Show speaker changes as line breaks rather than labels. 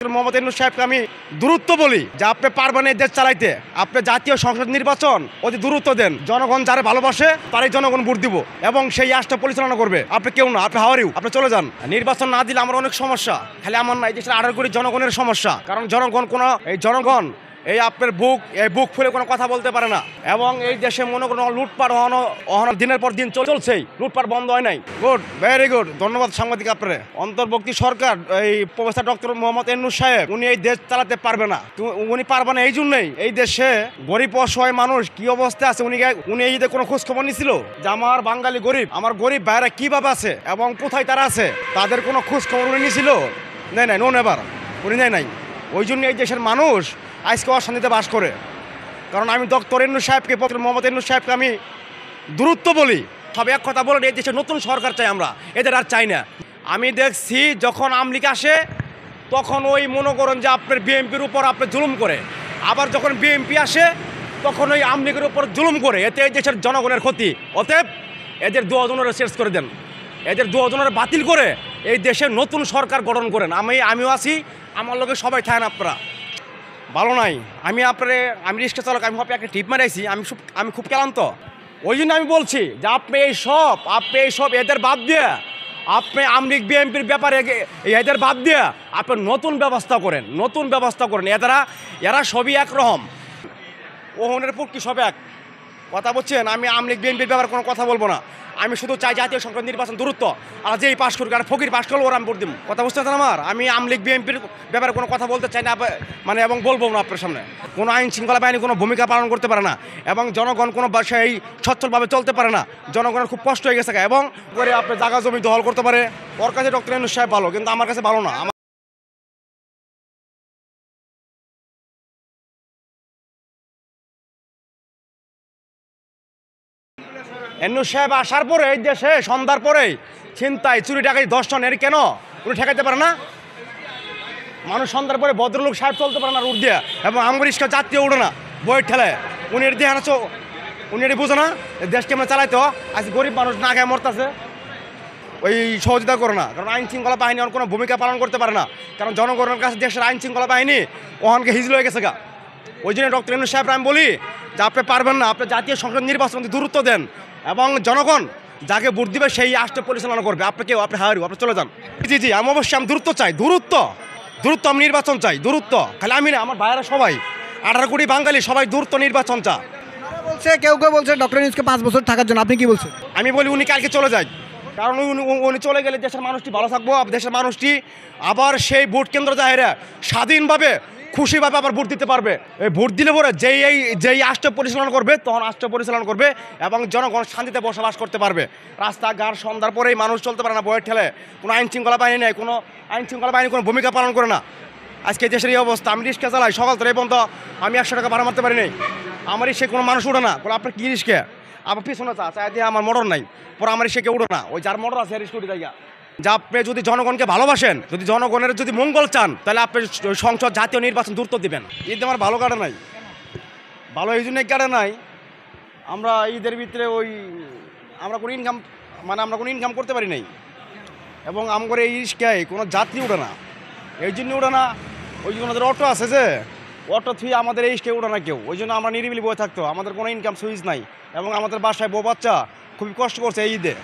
মোহাম্মদ ইউনূস সাহেবকে আমি দূরত্ব বলি যে আপনি পারবেন এই দেশ চালাইতে। আপনি জাতীয় সংসদ নির্বাচন অতি দূরত্ব দেন। জনগণ যারা ভালোবাসে তারাই জনগণ ভোট দিব এবং সেই রাষ্ট্র পরিচালনা করবে। আপনি কেউ না, আপনি হাওয়ারিও, আপনি চলে যান। নির্বাচন না দিলে আমার অনেক সমস্যা, খালি আমার না, এই দেশের 18 কোটি জনগণের সমস্যা। কারণ জনগণ এই আপনার বুক ফুলে কোনো কথা বলতে পারে না। এবং এই দেশে মনে করুন লুটপাট দিনের পর দিন চলছেই, লুটপাট বন্ধ হয় নাই। গুড, ভেরি গুড, ধন্যবাদ সাংবাদিক আপনারে। অন্তর্বর্তী সরকার এই প্রফেসর ডক্টর মোহাম্মদ ইউনূস সাহেব উনি এই দেশ চালাতে পারবে না। উনি পারবে না এই জন্যই এই দেশে গরিব অসহায় মানুষ কি অবস্থা আছে উনি এই যে কোনো খোঁজ খবর নিছিল যে আমার বাঙালি গরিব, আমার গরিব ভাইরা কিভাবে আছে এবং কোথায় তারা আছে, তাদের কোনো খোঁজ খবর উনি নিছিল? নাই, নো নেভার, উনি নাই। ওই জন্য এই দেশের মানুষ আজকে অশান্তিতে বাস করে। কারণ আমি ডক্টর ইউনূস সাহেবকে, মোহাম্মদ ইউনূস সাহেবকে আমি দূরত্ব বলি। সব এক কথা বলেন, এই দেশে নতুন সরকার চাই আমরা, এদের আর চাই না। আমি দেখছি যখন আওয়ামী লীগ আসে তখন ওই মনে করেন যে আপনার বিএনপির উপর আপনি জুলুম করে, আবার যখন বিএনপি আসে তখন ওই আওয়ামী লীগের উপর জুলুম করে। এতে এই দেশের জনগণের ক্ষতি। অতএব এদের দুজনের শেষ করে দেন, এদের দুজনের বাতিল করে এই দেশের নতুন সরকার গঠন করেন। আমিও আছি, আমার লোকে সবাই থাকেন। আপনারা ভালো নাই। আমি রিক্সা চালক, আমি একটা টিপ মারাইছি, আমি খুব ক্লান্ত। ওই জন্য আমি বলছি যে আপনি এই সব এদের বাদ দিয়ে, আপনি আওয়ামী লীগ বিএনপির ব্যাপারে এদের বাদ দিয়ে আপনি নতুন ব্যবস্থা করেন। এরা সবই একরকম, ওহনের পক্ষে সব এক কথা বলছেন। আমি আওয়ামী লীগ বিএনপির ব্যাপারে কোনো কথা বলবো না। আমি শুধু চাই জাতীয় সংসদ নির্বাচন দূরত্ব, আর যেই পাশ করুক, আর ফকির পাশ করলে ওরা আমি ভোট দিব। কথা বুঝতে পারছেন আমার? আমি আওয়ামী লীগ বিএনপির ব্যাপারে কোনো কথা বলতে চাই না, এবং বলবো না আপনার সামনে। কোনো আইন শৃঙ্খলা বাহিনী কোনো ভূমিকা পালন করতে পারে না এবং জনগণ কোনো বাসায় সচ্ছলভাবে চলতে পারে না। জনগণের খুব কষ্ট হয়ে গেছে এবং করে আপনার জায়গা জমি দখল করতে পারে। ওর কাছে ডক্টর ইউনূস সাহেব ভালো, কিন্তু আমার কাছে ভালো না। ইউনূস সাহেব আসার পরে এই দেশে সন্ধ্যার পরেই ছিনতাই, চুরি, ডাকাতি, ধর্ষণ, এর কেন উনি ঠেকাইতে পারে না? মানুষ সন্ধ্যার পরে ভদ্রলোক সাহেব চলতে পারে না রোড দিয়ে, এবং আমরিস্কা যাত্রী উঠে না বইয়ের ঠেলে। উনি এর দিয়ে আনছো, উনি এটি বুঝে না দেশ কেমন চালাইতো। আজ গরিব মানুষ না খেয়ে মরতেছে, ওই সহযোগিতা করে না। কারণ আইন শৃঙ্খলা বাহিনী ওর কোনো ভূমিকা পালন করতে পারে না। কারণ জনগণের কাছে দেশের আইন শৃঙ্খলা বাহিনী ওখানকে হিজল হয়ে গেছে গা। ওই জন্য ডক্টর ইউনূস সাহেব আমি বলি যে আপনি পারবেন না, আপনি জাতীয় সংসদ নির্বাচন দূরত্ব দেন এবং জনগণ যাকে ভোট দিবে সেই রাষ্ট্র পরিচালনা করবে। আপনি হারিও, আপনি চলে যান। জি, আমি অবশ্যই আমি দূরত্ব চাই, দূরত্ব আমি নির্বাচন চাই, দূরত্ব। খালি আমি না, আমার ভাইয়েরা সবাই 18 কোটি বাঙালি সবাই দূরত্ব নির্বাচন চা
বলছে। কেউ বলছে ডক্টর ইউনূসকে 5 বছর থাকার জন্য, আপনি কি বলছেন?
আমি বলি উনি কালকে চলে যায়। কারণ উনি চলে গেলে দেশের মানুষটি ভালো থাকবো, দেশের মানুষটি আবার সেই ভোট কেন্দ্র জাহেরা স্বাধীনভাবে খুশিভাবে আবার ভোট দিতে পারবে। এই ভোট দিলে পরে যেই রাষ্ট্র পরিচালনা করবে তখন রাষ্ট্র পরিচালনা করবে এবং জনগণ শান্তিতে বসবাস করতে পারবে। রাস্তাঘাট সন্ধ্যার পরেই মানুষ চলতে পারে না বইয়ের ঠেলে। কোনো আইন শৃঙ্খলা বাহিনী নেই, কোনো আইন শৃঙ্খলা বাহিনী কোনো ভূমিকা পালন করে না। আজকে দেশের এই অবস্থা। আমি রিক্সা চালাই, সকাল থেকে এই পর্যন্ত আমি 100 টাকা ভাড়া মারতে পারি নাই। আমারই সে কোনো মানুষ উঠে না। বলে আপনার কি রিক্সা? আবার পিছনে চাই দিয়ে আমার মোটর নাই, পরে আমার সে কেউ উঠে না। ওই যার মোটর আছে স্কুটি জায়গা। যা আপনি যদি জনগণকে ভালোবাসেন, যদি জনগণের যদি মঙ্গল চান, তাহলে আপনি সংসদ জাতীয় নির্বাচন দূরত্ব দিবেন। ঈদ আমার ভালো কাটে নাই, ভালো এই জন্যই কাটে নাই। আমরা ঈদের ভিতরে আমরা কোনো ইনকাম করতে পারি নাই এবং আমার এই রিক্সায় কোনো যাত্রী উঠে না। এই জন্য উঠে না। ওই জন্য আমাদের অটো আছে, যে অটো থুয়ে আমাদের এই রিক্সায় উঠে না কেউ। ওই জন্য আমরা নিরিবিলি বয়ে থাকতো, আমাদের কোনো ইনকাম সুইচ নাই এবং আমাদের বাসায় বউ বাচ্চা খুবই কষ্ট করছে এই ঈদে।